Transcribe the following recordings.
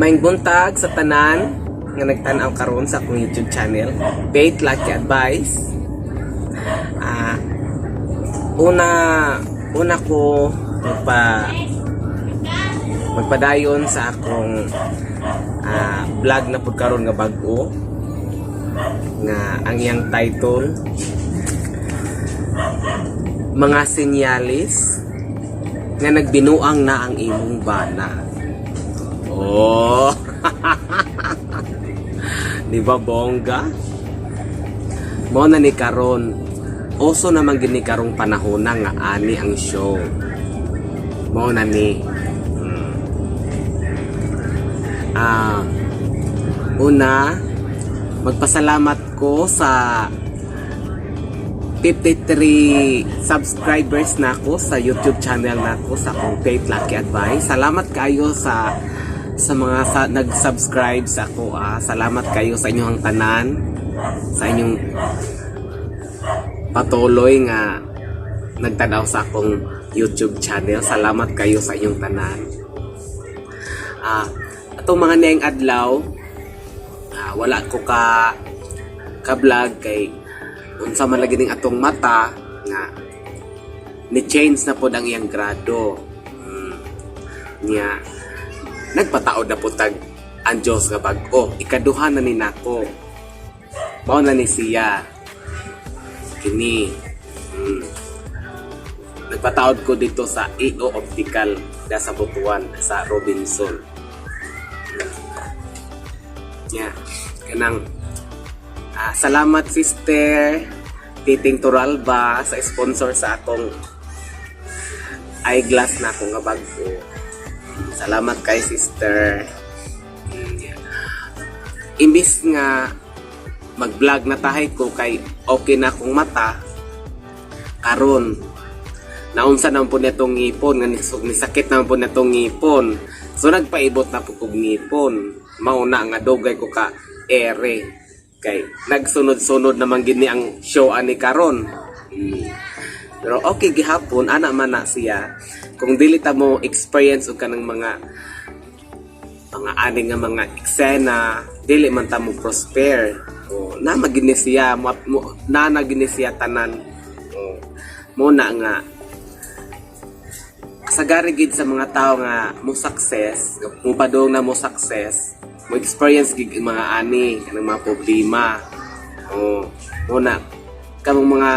Maing buntag sa tanan nga nagtanaw karon sa akong YouTube channel, Faith Lucky Advice. Una ko magpadayon sa akong vlog na pud karon nga bag-o nga ang iyang title Mga Senyalis nga nagbinuang na ang imong bana. Oh. Di ba bongga? Mo na ni karon. Oso naman gini karong panahon nga ani ang show. Mo na ni. Una, magpasalamat ko sa 53 subscribers na ako sa YouTube channel na ako sa akong Faith Lucky Advice. Salamat kayo sa mga nag-subscribe sa ako. Salamat kayo sa inyong tanan, sa inyong patuloy nga nagtanaw sa akong YouTube channel. Salamat kayo sa inyong tanan. Atong mga niyang adlaw, wala ko ka-vlog kay unsa man lagi ning atong mata nga ni-change na pod ang iyang grado. Nya nagpataod na po tag ang Diyos nga bag-o. Ikaduha na ni nako. Mao na ni siya. Kini. Nagpataod ko dito sa EO Optical sa Butuan sa Robinson. Kanang salamat sister Titing Turalba sa sponsor sa akong eyeglass na akong nga bag-o. Salamat kay sister. Imbis nga mag-vlog na tahay ko kay okay na akong mata, karon naunsa naman po netong ngipon nga nisakit naman po netong ngipon, so nagpaibot na po kong ngipon. Mauna nga dogay ko ka ere kay nagsunod-sunod naman gini ang show ani karon. Pero okay gihapon ana man na siya. Kung dili ta mo experience og kanang mga ani nga mga eksena, dili man ta mo prosper. Na magini siya na nagini siya tanan. Mo na nga sagari gid sa mga tao nga mo success, mo padong na mo success, mo experience gid mga ani kanang mga problema. Mo na kamong mga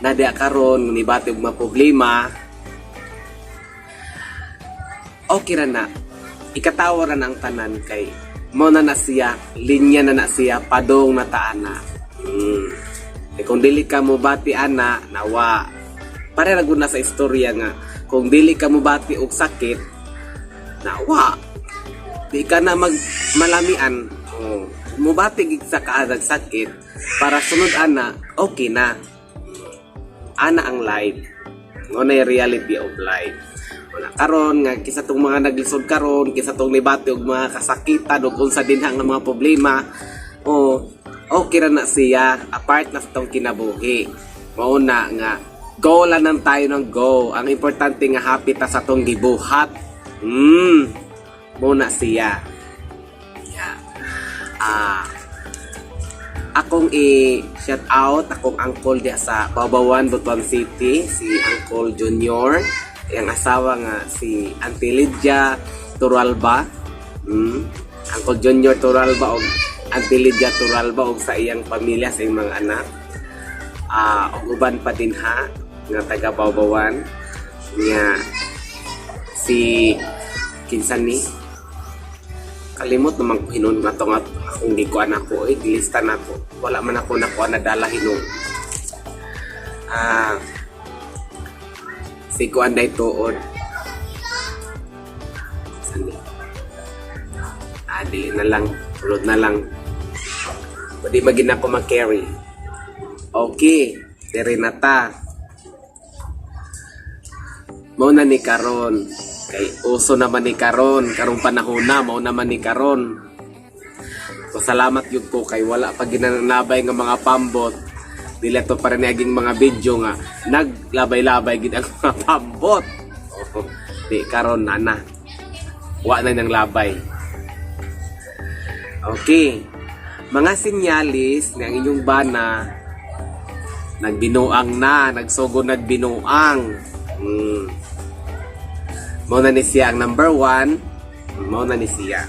nadia karon nibati og mga problema, okay ra na ikatawa ra ang tanan kay mo na siya, linya na siya, padong na taana. Kung dili ka mo bati ana nawa pare ra gud na sa istorya nga kung dili ka mo bati og sakit nawa di ka na malamian. Mubati gid sa kaadag sakit para sunod ana okay na. Ana ang life. Ngunay reality of life. Wala karon nga kisa tong mga naglisod karon, kisa tong nibati og mga kasakitan ug unsa din ang mga problema. Okay ra na siya, apart na tong kinabuhi. Mao na nga go lang nang tayo ng go. Ang importante nga happy ta sa tong gibuhat. Mao na siya. Akong i-shout out akong uncle diya sa Babawan, Butuan City, si Uncle Junior, yung asawa nga si Auntie Lydia Turalba. Uncle Junior Turalba o Auntie Lydia Turalba o sa iyang pamilya, sa iyang mga anak. Og uban pa din ha nga taga Babawan nga si kinsan ni kalimot naman ko hinon nga to nga akong gikuan ako gilista na ko, wala man ako nakuha na dala hinon. Si kuan day tuod sani dili na lang tulod na lang pwede magin ako mag-carry. Okay diri na ta mao na ni karon kay uso naman ni karong panahon na mao naman ni karon. So salamat yun ko kay wala pa ginanabay nga mga pambot. Dili to para niaging mga video nga naglabay-labay gid ang mga pambot. Di karon na wa na nang labay. Okay. Mga sinyalis ng inyong bana nagbinuang na, nagsugo nagbinuang. Mao na ni siya ang number 1. Mao na ni siya.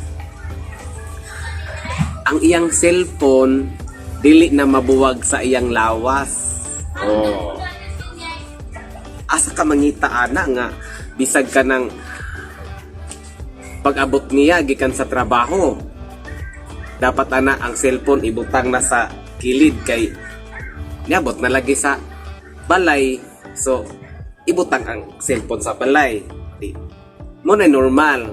Ang iyang cellphone dili na mabuwag sa iyang lawas. Oh. Asa ka mangita ana nga bisag ka ng pag-abot niya gikan sa trabaho. Dapat ana ang cellphone ibutang na sa kilid kay niabot na lagi sa balay. So ibutang ang cellphone sa balay. Di mo na normal.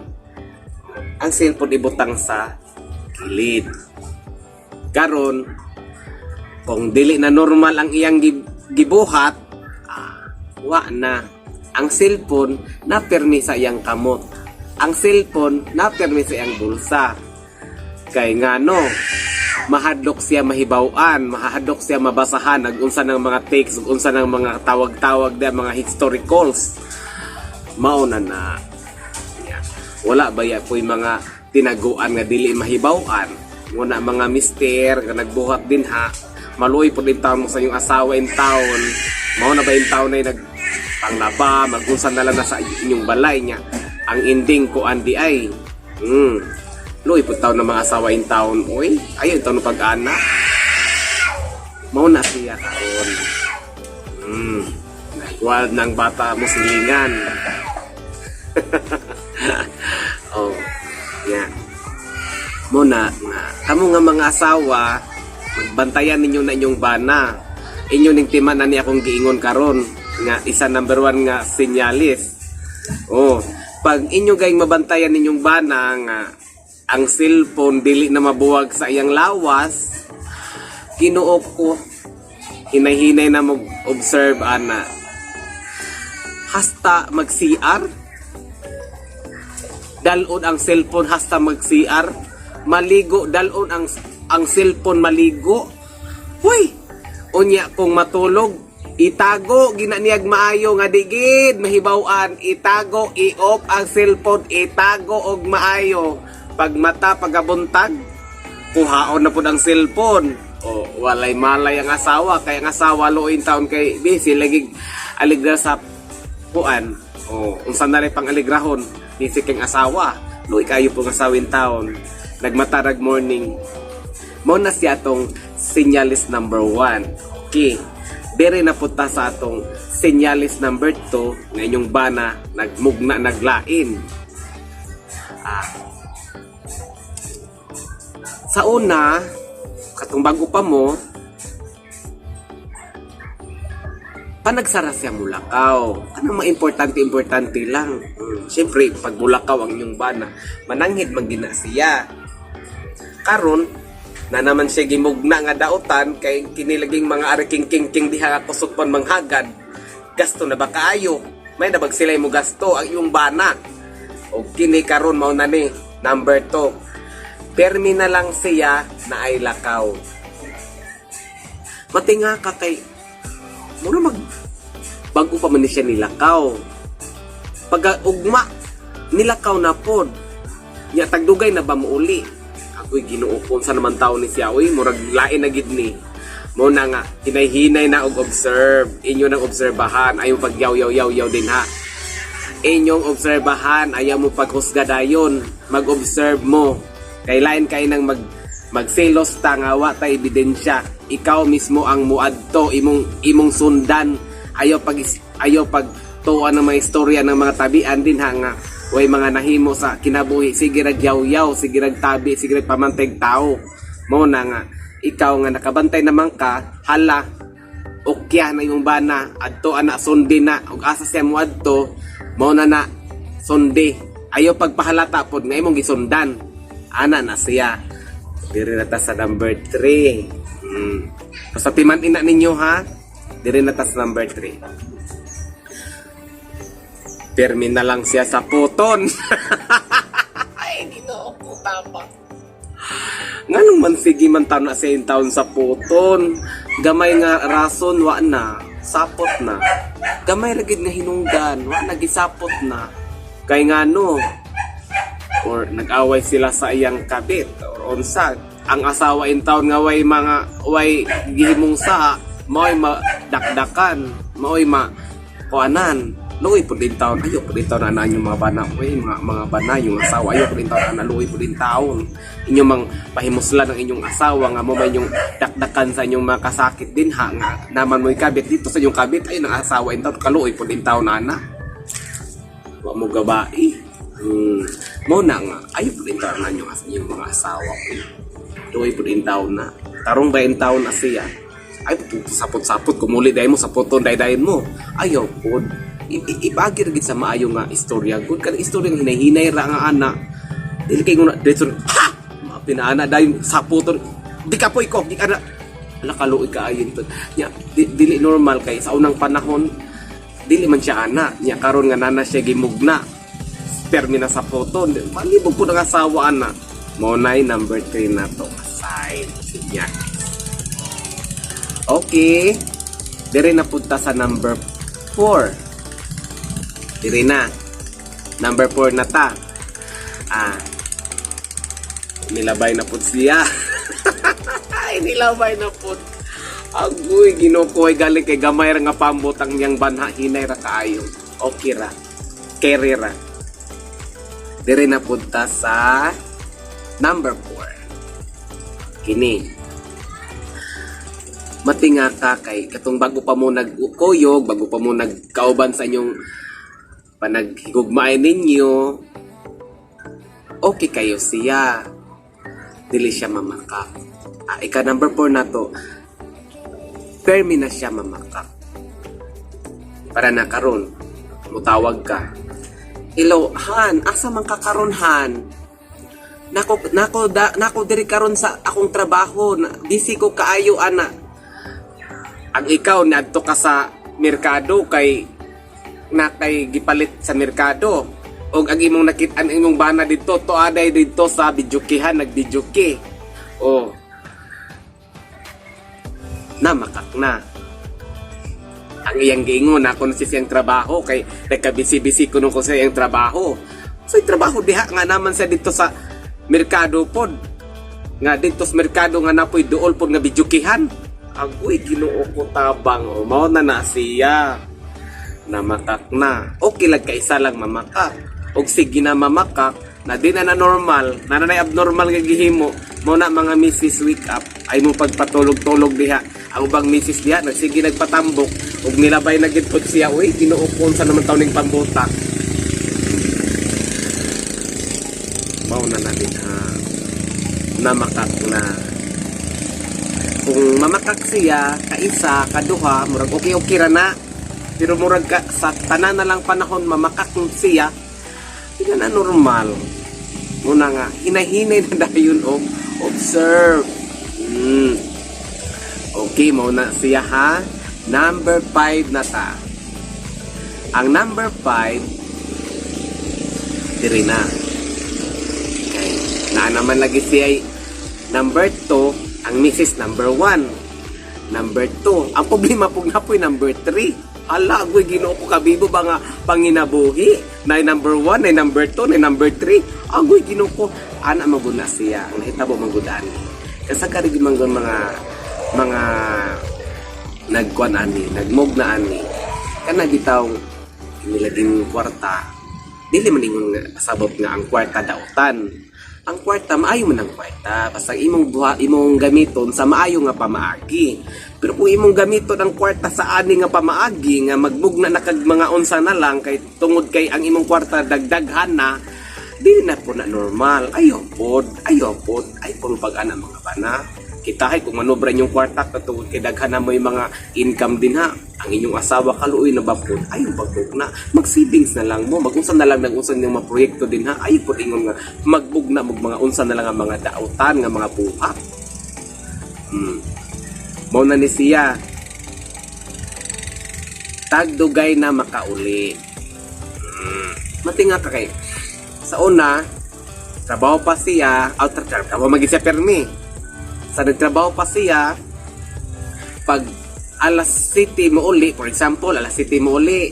Ang cellphone ibutang sa kilid. Karon kung dili na normal ang iyang gibuhat, wa na. Ang cellphone na permi sa iyang kamot. Ang cellphone na permi sa iyang bulsa. Kay ngano, mahadlok siya mahibawan, mahadlok siya mabasahan, nag-unsa ng mga text, nag-unsa ng mga tawag-tawag da, mga historicals. Mauna na. Wala ba ya po'y mga tinaguan nga dili mahibawan? Muna mga mister, nga nagbuhat din ha, maluoy po din taon mo sa inyong asawa in taon. Mauna ba yung taon na yung nagpanglaba, mag-unsa na lang na sa inyong balay niya. Ang ending ko andi ay, Loy, putaw ng mga asawa in town. Uy, ayun, taon ng pag-ana. Mauna siya karon. Nagwal ng bata mo silingan. Oh, yeah. Muna, kamo nga mga asawa, magbantayan ninyo na inyong bana. Inyo ning timan na ni akong giingon karon nga isa number 1 nga sinyalis. Oh, pag inyo gayng mabantayan ninyong bana nga ang cellphone dili na mabuwag sa iyang lawas, kinuok ko hinay-hinay na mag-observe ana. Hasta mag-CR, dalon ang cellphone hasta mag-CR, maligo, dalon ang cellphone maligo. Huy! Unya kung matulog, itago, ginaniyag maayo nga digid, mahibawan, itago, i-off ang cellphone, itago og maayo. Pag mata, pagabuntag, kuhaon na po ang cellphone. O, walay malay ang asawa, kaya ang asawa loin taon kay busy, lagi aligra sa puan. O, unsan na rin pang aligrahon, busy kang asawa, loy kayo pong asawin taon. Nagmatarag morning. Mo na siya atong sinyalis number 1. Okay. Dere na punta sa atong sinyalis number 2 nga inyong bana nagmugna naglain. Sa una, katong bago pa mo, panagsara siya mulakaw. Ano importante lang. Siyempre, pag mulakaw ang inyong bana, mananghid magina siya. Karon na naman siya gimugna nga daotan kay kinilaging mga ariking king diha kusog pan manghagad. Gasto na ba kaayo? May nabag sila mo gasto ang iyong bana. O kini karon mao na ni number 2. Permi na lang siya na ay lakaw. Matinga ka kay muna bago pa man siya nilakaw. Pag ugma nilakaw na pod. Nya tagdugay na ba mo uli? Ako'y ginuupon sa naman tao ni siya. Uy, murag lain na gid ni. Muna nga, hinay-hinay na og observe. Inyo nang obserbahan. Ayaw pagyaw-yaw-yaw din ha. Inyong obserbahan. Ayaw mo paghusga dayon. Mag-observe mo. Kailain kayo nang magselos ta nga wa ta ebidensya. Ikaw mismo ang muadto imong sundan. Ayaw pag tuwa ng mga istorya ng mga tabian din ha nga way mga nahimo sa kinabuhi. Sige rag yaw-yaw, sige rag tabi, sige rag pamanteg tao. Mo na nga ikaw nga nakabantay naman ka, hala ukya na imong bana adto ana sundi na ug asa siya muadto mo na sundi. Ayaw pagpahalata pod nga imong gisundan. Ana na siya. Diri na ta sa number 3. Basta timan ina ninyo ha. Diri na ta sa number 3. Permi na lang siya sa puton. Ay, ginoo ko tama. Nganong man sige man taon na siya taon sa puton. Gamay nga rason wa na. Sapot na. Gamay lagid nga hinungdan. Wa nagisapot na. Kay ngano or nag-away sila sa iyang kabit or or unsa. Ang asawa in town nga way gihimong sa mao'y madakdakan, mao'y kuanan. Luoy po din taon, ayo po din taon na yung mga bana, mga bana, yung asawa, ayo po din taon na luoy po din taon. Inyong mang pahimuslan ng inyong asawa, nga mo may inyong dakdakan sa inyong mga kasakit din ha, nga naman mo'y kabit dito sa inyong kabit, ayun ang asawa in taon, kaluoy po din taon na. Wa mo gabai. Mo na nga, ayo po din taon na inyong mga asawa. Luoy po din taon na. Tarong ba in taon na siya? Ay, sapot-sapot, kumuli dahil mo, sapoton dahil mo. Ayaw po. Ipagir gid sa maayo nga istorya. Good ka istorya nga hinahinay ra nga anak. Dili kay nguna dito. Ha! Pinaana dahil sapoton. Di ka po iko, di ka na. Ala kaluoy ka ayon to. Nya dili normal kay sa unang panahon dili man siya ana. Nya karon nga nana siya gimugna. Permi na sapoton. Malibog po ng asawa ana. Mo nay number 3 na to. Aside siya. Okay. Dire na punta sa number 4. Dire na. Number 4 na ta. Nilabay na po siya. Ay, nilabay na po. Agoy, ginukoy galing kay gamay ra nga pambutang niyang banha. Hinay ra kaayo. Okay ra. Carry ra. Dire na punta sa number 4. Kini. Matinga ka kay katong bago pa mo nagkuyog, bago pa mo nagkauban sa inyong panaghigugmaay ninyo, okay kayo siya. Dili siya mamakak. Ika number 4 na to, permi na siya mamakak. Para na karon, mutawag ka. Hello, Han, asa man ka karon, Han? Nako diri karon sa akong trabaho. Busy ko kaayo, ana. Ang ikaw niadto ka sa merkado kay gipalit sa merkado. Og ang imong nakit-an imong bana dito to aday dito sa bidyukihan nagbidyuki. Oh. Namakak na. Ang iyang giingon na kung si siyang trabaho kay nagkabisi-bisi ko nung sa iyang trabaho. So trabaho diha nga naman sa dito sa merkado pod. Nga dito sa merkado nga napoy duol pod nga bidyukihan. Agoy Ginoo ko tabang. O mao na siya. Namakak na. Okay lang kaisa lang mamakak. Og sige na mamakak na di na normal, na abnormal nga gihimo mo na mga misis wake up ay mo pagpatulog-tulog diha. Ang ubang misis diha nagsige nagpatambok og nilabay na gid pod siya. Uy Ginoo ko sa naman taw ning pambutak. Mao na din ha. Namakak na. Kung mamakak siya, kaisa, kaduha, murag okay ra na. Pero murag ka, sa tanan na lang panahon, mamakak siya, hindi na normal. Muna nga, hinahinay na dayon o observe. Okay, mauna siya ha. Number 5 na ta. Ang number 5, diri na. Okay. Na naman lagi siya number 2, ang Mrs. number 1. Number 2. Ang problema po nga po number 3. Hala, agoy Ginoo ko kabibo ba nga panginabuhi? Na number 1, na number 2, na number 3. Agoy Ginoo ko. Ana maguna siya. Ang hitabo magudaan. Kasi karigi manggon mga nagkuan ani, nagmog na ani. Kana bitaw nilaging kwarta. Dili man ingon sabot nga ang kwarta dautan. Ang kwarta, maayo man ang kwarta. Basta imong gamiton sa maayo nga pamaagi. Pero kung imong gamiton ang kwarta sa ani nga pamaagi, nga magbugna na kag mga unsa na lang, kay tungod kay ang imong kwarta dagdaghan na, di na po na normal. Ayaw po. Ay po pag-ana mga bana. Kitahay kung manobra inyong kwarta, katungod kay daghan na mo yung mga income din ha. Ang inyong asawa kaluoy na ba po? Ayaw pagbugna. Mag-savings na lang mo. Mag-unsa na lang ng unsa ng mga proyekto din ha. Ayaw po ingon nga magbugna mga unsa na lang ang mga dautan nga mga buhat. Mao na ni siya. Tagdugay na makauli. Matinga ka kay. Sa una, trabaho pa siya. Trabaho maging siya permi. Sa nagtrabaho pa siya, pag alas 7 mo uli, for example, alas 7 mo uli,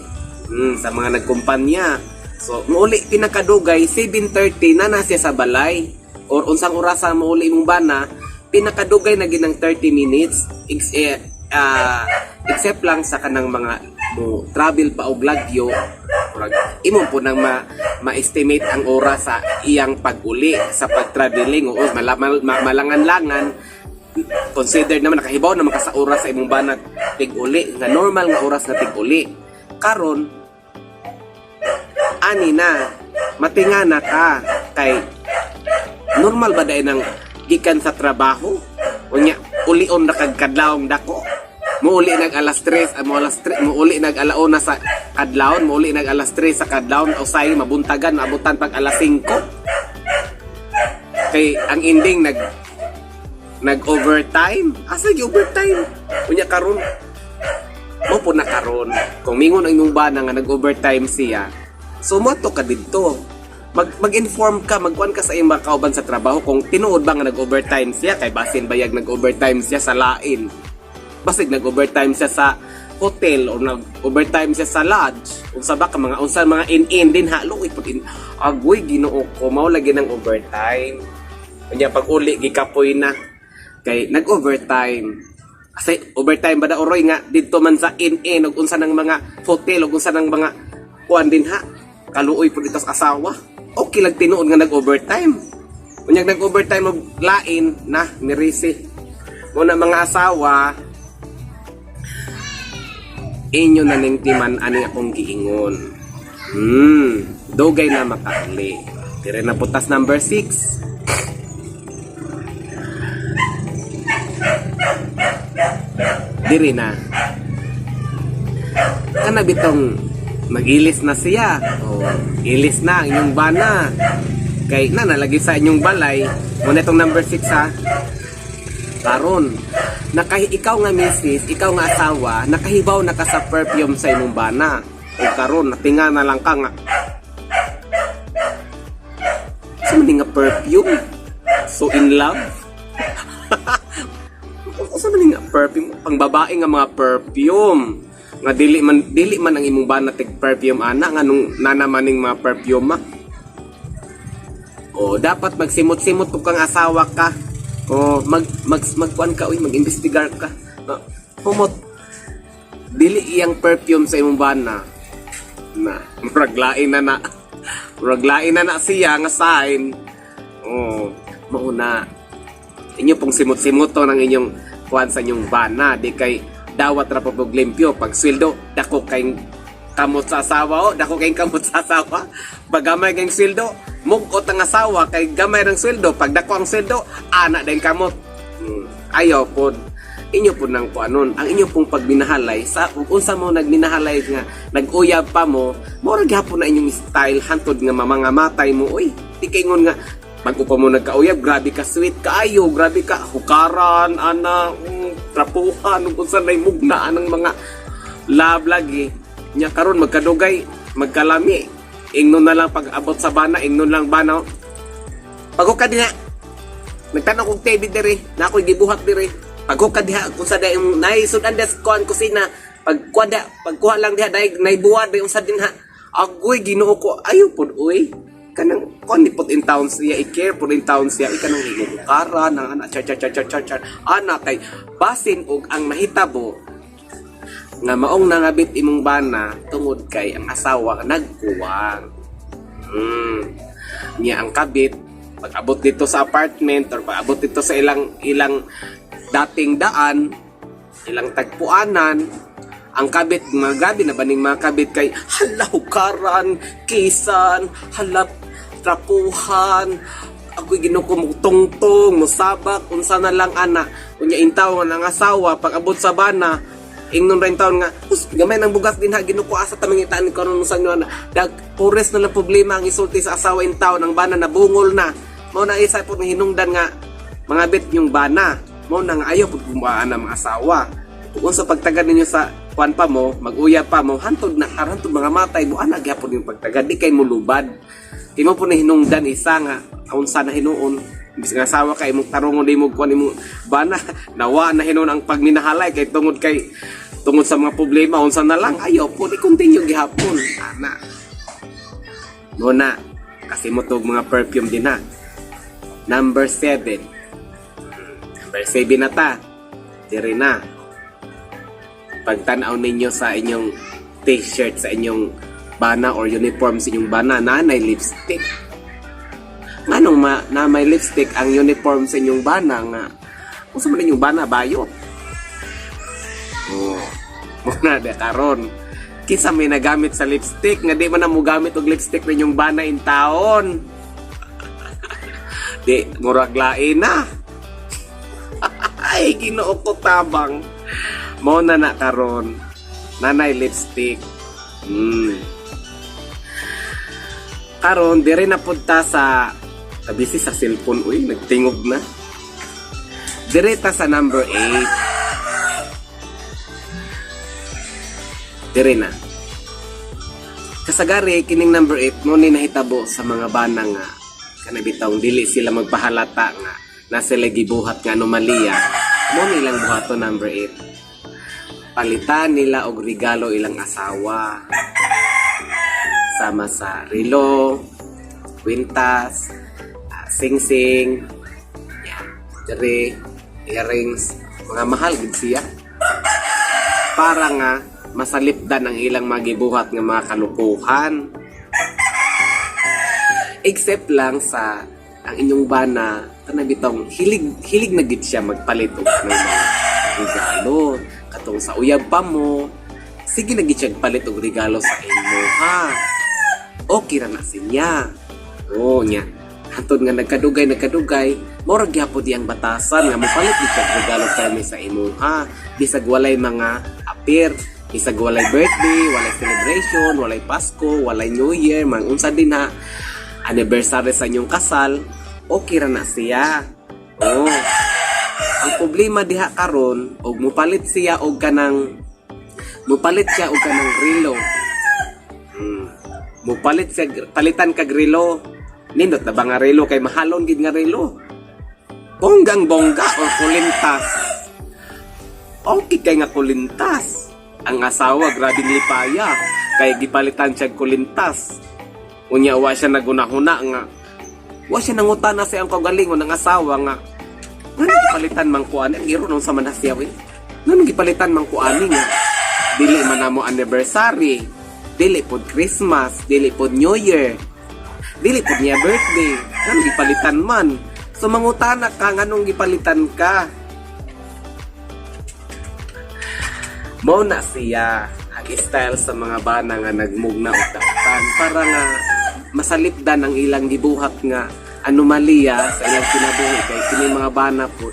sa mga nagkumpanya. So, mo uli pinakadugay, 7:30 na siya sa balay. or unsang orasa mauli imong bana, pinakadugay na ginang 30 minutes except lang sa kanang mga mo travel pa og lagyo, imo po nang ma-estimate ang oras sa iyang pag-uli sa pag-traveling o malangan-langan. Consider naman nakahibaw naman ka sa oras sa imong banat tig-uli nga normal nga oras na tig-uli. Karon ani na matingana ka kay normal ba dai nang gikan sa trabaho unya ulion na kag kadlawong dako. Muuli nag alas 3, muuli nag alauna sa kadlawon, muuli nag alas 3 sa kadlawon, usay mabuntagan, maabutan pag alas 5. Kay ang ending nag overtime. Asa yung overtime? Unya karon. Mo po na karon. Kung mingon ang imong bana nga nag overtime siya, sumoto ka didto. Mag-inform ka, magkuan ka sa imong kauban sa trabaho kung tinuod ba nga nag overtime siya kay basin bayag nag overtime siya sa lain. Basig nag-overtime siya sa hotel o nag-overtime siya sa lodge. Unsa ba ka mga in din halo ipod in. Agoy Ginoo ko mao lagi ng overtime. Unya pag uli gikapoy na kay nag-overtime. Kasi overtime ba da oroy nga didto man sa in ug unsa nang mga hotel ug unsa nang mga kuan din ha. Kaluoy pud dito sa asawa. Okay lang tinuod nga nag-overtime. Unya nag-overtime og lain na mirisi. Muna mga asawa inyo na ning timan ani akong giingon. Dugay na makauli. Dire na putas number 6. Dire na. Kana bitong magilis na siya. O, ilis na ang inyong bana. Kay na nalagi sa inyong balay. Muna itong number 6 ha. Karon, ikaw nga misis, ikaw nga asawa, nakahibaw na ka sa perfume sa imong bana. O karon, natinga na lang ka nga. Sa nga perfume? So in love? Sa nga perfume? Pang babae nga mga perfume. Nga dili man ang imong bana tig perfume ana nga nung nanamaning mga perfume. O dapat magsimot-simot kung asawa ka. O magkuan ka, mag-investigar ka. Humot dili iyang perfume sa imong bana na muraglain na siya nga sign. Mauna inyo pong simot-simot to ng inyong kuan sa inyong bana di kay dawat ra pag limpyo pag sweldo dako kay kamot sa asawa bagamay kay sweldo mugot ang asawa kay gamay ng sweldo pag dako ang sweldo ana din kamot. Ayaw pod inyo po nang kuanon ang inyo pong pagbinahalay sa unsa mo nagminahalay nga nag-uyab pa mo ra gyapon na inyong style hantod nga mamangamatay mo di kay ngon nga bago pa mo nagkauyab grabe ka sweet kaayo grabe ka hukaran ana trapuhan kung saan na mugna ng mga love lagi nya karon magkadugay magkalami ingnon na lang pag abot sa bana ingnon lang bana pagko ka diha nagtanong kong TV diri na ako'y gibuhat diri pagko ka diha kung sa dayon naisudan des kuan kusina pagkuha lang diha dai naibuwad dayon sa dinha agoy Ginoo ko ayo pod uy kanang kuan ni put in town siya i-care put in town siya ikanang higukara nang ana char ana kay basin og ang mahitabo nga maong nangabit imong bana tungod kay ang asawa nagkuwang. Niya ang kabit pag abot dito sa apartment or pag abot dito sa ilang dating daan ilang tagpuanan ang kabit mga gabi na baning mga kabit kay hala hukaran kisan hala trapuhan ako'y ginukumutungtong musabak unsa na lang ana unya intaw nga ng asawa pag abot sa bana ingnon rin taon nga gamay ng bugas din ha ginukuha sa tamang itaan karon sa inyo na dag pures na lang problema ang isulti sa asawa intaw ng bana nabungol na mao na isa pud hinungdan nga mga bit yung bana mao na nga ayaw pud kumaan ang mga asawa kung sa pagtagad ninyo sa kuan pa mo mag-uyab pa mo hantod na karantod mga matay mo ana gyapon yung pagtagad di kay mo lubad di mo po na hinungdan isa nga unsa na hinuon bis nga asawa kay mo tarungon di mo kuan mo bana nawa na hinuon ang pagminahalay kay tungod sa mga problema unsa na lang ayaw po di continue gihapon ana mo na kasi mo tog mga perfume din ha Number 7. Number 7 na ta. Diri na. Pagtanaw ninyo sa inyong t-shirt, sa inyong bana or uniform sa inyong bana, nanay lipstick. Anong na may lipstick ang uniform sa inyong bana nga? Kung sa man inyong bana, bayot. Oh, muna na karon. Kisa may nagamit sa lipstick, nga di man na mo gamit og lipstick na inyong bana in taon. Di, murag lain na. Ay, Ginoo ko tabang. Mo na karon. Nanay lipstick. Karon dire na punta sa tabisi sa cellphone, uy, nagtingog na. Dire ta sa number 8. Dire na. Kasagari kining number 8 mo ni nahitabo sa mga bana nga kanabitaw dili sila magpahalata nga na sila gibuhat nga anomalya. Mo nilang buhato number 8. Palitan nila og regalo ilang asawa. Sama sa relo, kwintas, sing-sing, jere, earrings, mga mahal gid siya. Para nga masalipdan ang ilang magibuhat nga mga kalukuhan. Except lang sa ang inyong bana, kanabitong hilig na gid siya magpalit og ng mga regalo. Katong sa uyab pa mo, sige na gid siya palit og regalo sa imo, ha. Okay ra na siya. Oh, nya. Hantod nga nagkadugay, murag gyapon di ang batasan nga mopalit gid siya regalo kami sa imo, ha. Bisag walay mga appear, bisag walay birthday, walay celebration, walay Pasko, walay New Year, man unsa din ha. Anniversary sa inyong kasal, okay ra na siya. Oh. Ang problema diha karon, og mupalit siya og kanang relo. Mupalit siya, palitan kag relo. Nindot na ba nga relo kay mahalon gid nga relo. Bonggang bongga or kulintas. Okay kay nga kulintas. Ang asawa grabing lipaya kay gipalitan siya kulintas. Unya wa siya nagunahuna nga. Wa siya nangutana sa ang kagalingon ng asawa nga. Ngano gipalitan man ko ani giro nung sa manasya we. Ngano gipalitan man ko ani nga. Dili man namo anniversary, dili pod Christmas, dili pod New Year. Dili pod niya birthday. Ngano gipalitan man. So mangutana ka nganong gipalitan ka. Mao na siya ang style sa mga bana nga nagmugna og daotan para nga masalipdan ang ilang gibuhat nga anomalya sa ilang kinabuhi kay kini mga bana po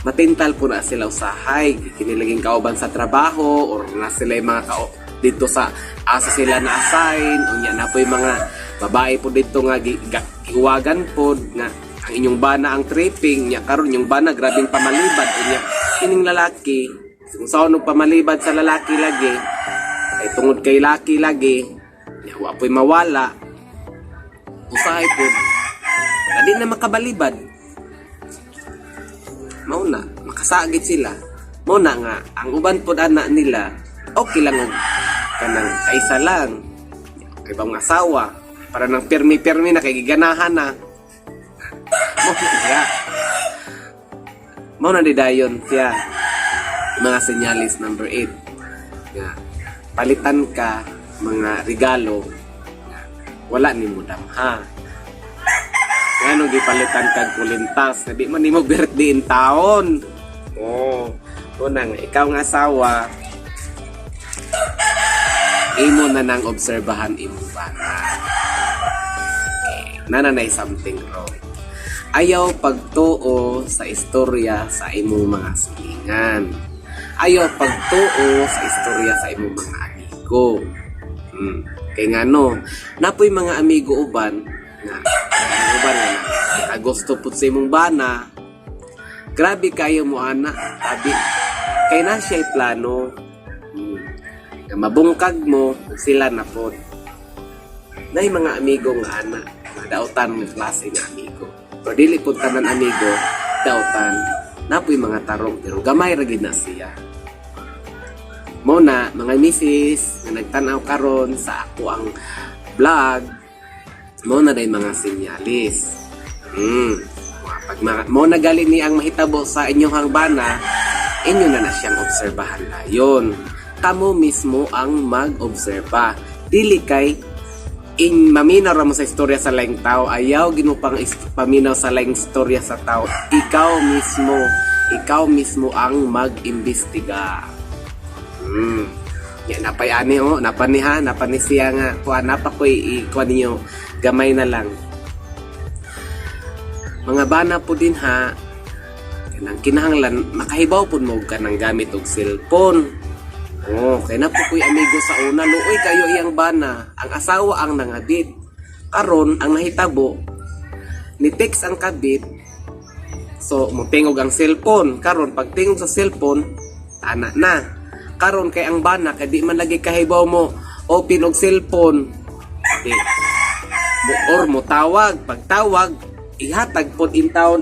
matintal po na sila usahay kinilaging kauban sa trabaho or na sila yung mga dito sa asa sila na assign unya na po yung mga babae po dito nga giwagan po nga ang inyong bana ang tripping nya karon yung bana grabing pamalibad unya kining lalaki kung saan pamalibad sa lalaki lagi ay tungod kay laki lagi wa po'y mawala usahay po di na makabalibad mao na makasagit sila mao na nga ang uban po anak nila okay lang og kanang kaisa lang kay bang asawa para nang permi na kay giganahan na mao na di dayon siya mga senyalis number 8 nga palitan ka mga regalo wala ni mo damha. Ngano gipalitan kag kulintas, di man nimo birthday in taon. Oh, unang ikaw nga asawa imo na nang obserbahan imo bana. Nananay something wrong. Ayaw pagtuo sa istorya sa imong mga silingan. Ayaw pagtuo sa istorya sa imong mga amigo. Kay ngano, napoy mga amigo uban nga gusto po sa imong bana. Grabe kayo mo ana, tabi. Kay na siya plano. Na mabungkag mo sila na po. Nay mga amigo nga ana, madautan ng klase nga amigo. Pero dili po tanan amigo, dautan. Napoy mga tarong pero gamay ra gid na siya. Muna, mga misis na nagtanaw karon sa ako ang vlog, muna na mga sinyalis. Pag mo nagali ni ang mahitabo sa inyong bana, inyo na siyang obserbahan na yun. Kamo mismo ang mag-obserba. Dili kay maminaw ra mo sa istorya sa laing tao, ayaw ginupang paminaw sa laing istorya sa tao. Ikaw mismo ang mag-imbestiga. Yan, napay-ani napani siya nga, napakoy ikuha ninyo, gamay na lang. Mga bana po din ha, kanang kinahanglan, makahibaw po mo ka ng gamit og cellphone. Kaya na po ko'y amigo sa una, luoy kayo iyang bana, ang asawa ang nangabit. Karon ang nahitabo, ni text ang kabit, so mutingog ang cellphone. Karon pag tingog sa cellphone, ana na. Karon kay ang bana, kaya di man lagi kahibaw mo, open og cellphone. Or mo tawag, pagtawag, ihatag po in town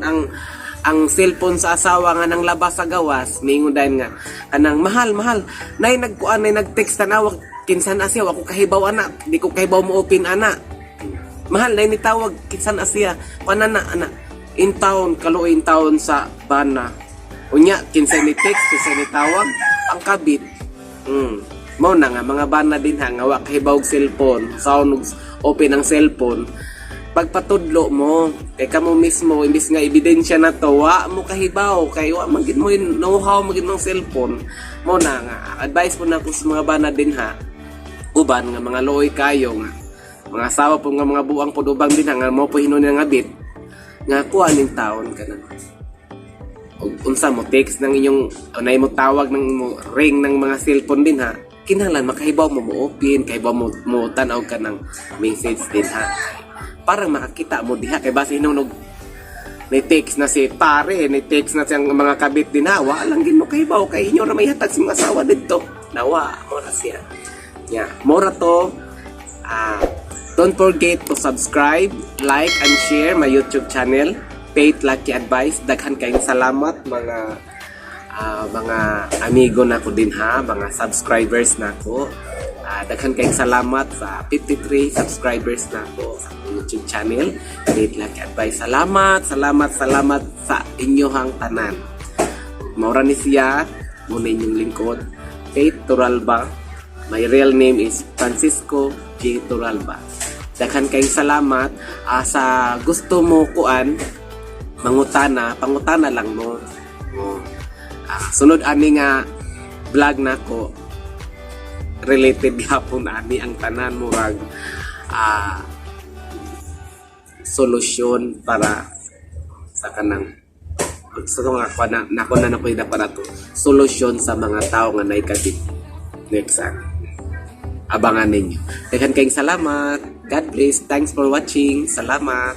ang cellphone sa asawa nga nang labas sa gawas, mingon dayon nga kanang mahal nay nagtext tanawag kinsan asya ako kahibaw ana, di ko kahibaw mo open ana, mahal nay ni tawag kinsan asya panana ana in town, kalo in town sa bana unya kinsan ni text kinsan ni tawag ang kabit. Mao na nga mga bana din ha nga wa kahibaw og cellphone, sound open ang cellphone. Pagpatudlo mo kay kamo mismo, imbis nga ebidensya na to, wa mo kahibaw kay wa magid mo know-how magid ng cellphone mo na nga. Advice po na ko sa mga bana din ha, uban nga mga looy kayo nga mga asawa po nga mga buang po ubang din nga mo po hinon nga bit nga kuha ning taon ka na unsa mo text ng inyong unay mo tawag ng mo ring ng mga cellphone din ha, kinahanglan makahibaw mo open, kahibaw mo tanaw ka ng message din ha, parang makakita mo diha kay base hinunog ni text na si pare, ni text na siyang mga kabit din ha, wa lang gin mo kahibaw kay inyo ra may hatag si mga asawa dito nawa mo ra siya mora to. Don't forget to subscribe, like and share my YouTube channel Faith Lucky Advice. Daghan kayong salamat mga amigo na ko din ha, mga subscribers na ko. Daghan kayong salamat sa 53 subscribers na ko sa YouTube channel Faith Lucky Advice. Salamat sa inyohang tanan. Maura ni siya, muna inyong lingkod, Faith Turalba. My real name is Francisco J. Turalba. Daghan kayong salamat. Sa gusto mo kuan, pangutana lang mo. Sunod ani nga vlog na ko, related gapon ani ang tanan murag solusyon para sa kanang para to solusyon sa mga tao nga naikabit. Next abangan ninyo. Daghan kayong salamat. God bless. Thanks for watching. Salamat.